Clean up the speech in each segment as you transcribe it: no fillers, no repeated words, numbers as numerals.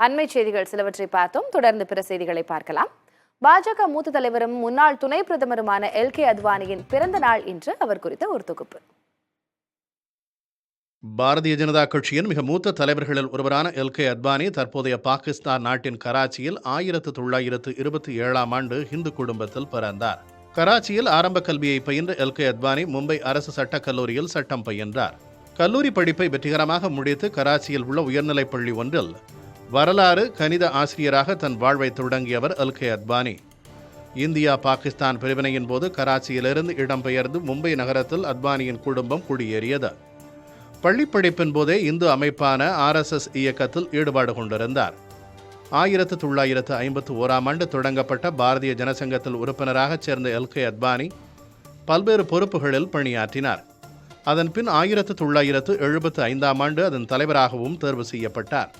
அண்மை செய்திகள் சிலவற்றை பார்த்தோம். தொடர்ந்து பிற செய்திகளை பார்க்கலாம். பாஜக மூத்த தலைவரும் முன்னாள் துணை பிரதமருமான எல்.கே. அத்வானியின் பிறந்த நாள் இன்று. அவர் குறித்த ஒரு தொகுப்பு. பாரதிய ஜனதா கட்சியின் மிக மூத்த தலைவர்களில் ஒருவரான எல்.கே. அத்வானி தற்போதைய பாகிஸ்தான் நாட்டின் கராச்சியில் 1927ஆம் ஆண்டு இந்து குடும்பத்தில் பிறந்தார். கராச்சியில் ஆரம்ப கல்வியை பயின்ற எல்.கே. அத்வானி மும்பை அரசு சட்டக் கல்லூரியில் சட்டம் பயின்றார். கல்லூரி படிப்பை வெற்றிகரமாக முடித்து கராச்சியில் உள்ள உயர்நிலைப் பள்ளி ஒன்றில் வரலாறு கணித ஆசிரியராக தன் வாழ்வை தொடங்கியவர் எல்.கே. அத்வானி. இந்தியா பாகிஸ்தான் பிரிவினையின் போது கராச்சியிலிருந்து இடம்பெயர்ந்து மும்பை நகரத்தில் அத்வானியின் குடும்பம் குடியேறியது. பள்ளிப்படிப்பின் போதே இந்து அமைப்பான RSS இயக்கத்தில் ஈடுபாடு கொண்டிருந்தார். 1951ஆம் ஆண்டு தொடங்கப்பட்ட பாரதிய ஜனசங்கத்தில் உறுப்பினராக சேர்ந்த எல்.கே. அத்வானி பல்வேறு பொறுப்புகளில் பணியாற்றினார். அதன்பின் 1975ஆம் ஆண்டு அதன் தலைவராகவும் தேர்வு செய்யப்பட்டார்.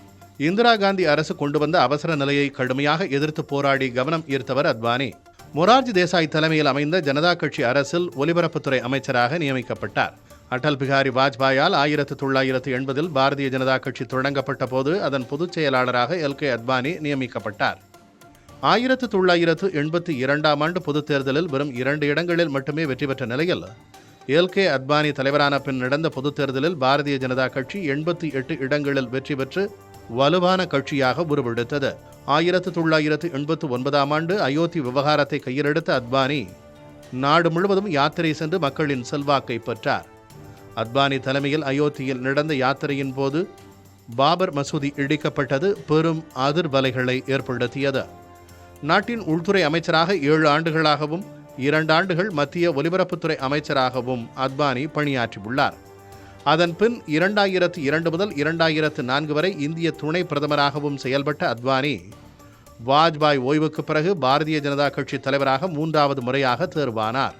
இந்திரா காந்தி அரசு கொண்டு வந்த அவசர நிலையை கடுமையாக எதிர்த்து போராடி கவனம் ஈர்த்தவர் அத்வானி. மொரார்ஜி தேசாய் தலைமையில் அமைந்த ஜனதா கட்சி அரசில் ஒலிபரப்புத்துறை அமைச்சராக நியமிக்கப்பட்டார். அடல் பிகாரி வாஜ்பாயால் 1980இல் பாரதிய ஜனதா கட்சி தொடங்கப்பட்ட போது அதன் பொதுச் செயலாளராக எல்.கே. அத்வானி நியமிக்கப்பட்டார். 1982ஆம் ஆண்டு பொதுத் தேர்தலில் வெறும் 2 இடங்களில் மட்டுமே வெற்றி பெற்ற நிலையில் எல்.கே. அத்வானி தலைவரான பின் நடந்த பொதுத் தேர்தலில் பாரதிய ஜனதா கட்சி 88 இடங்களில் வெற்றி பெற்று வலுவான கட்சியாக உருவெடுத்தது. 1989ஆம் ஆண்டு அயோத்தி விவகாரத்தை கையிலெடுத்த அத்வானி நாடு முழுவதும் யாத்திரை சென்று மக்களின் செல்வாக்கை பெற்றார். அத்வானி தலைமையில் அயோத்தியில் நடந்த யாத்திரையின் போது பாபர் மசூதி இடிக்கப்பட்டது பெரும் அதிர்வலைகளை ஏற்படுத்தியது. நாட்டின் உள்துறை அமைச்சராக 7 ஆண்டுகளாகவும் 2 ஆண்டுகள் மத்திய ஒலிபரப்புத்துறை அமைச்சராகவும் அத்வானி பணியாற்றியுள்ளார். அதன்பின் 2002 முதல் 2004 வரை இந்திய துணை பிரதமராகவும் செயல்பட்ட அத்வானி வாஜ்பாய் ஓய்வுக்கு பிறகு பாரதிய ஜனதா கட்சி தலைவராக 3வது முறையாக தேர்வானார்.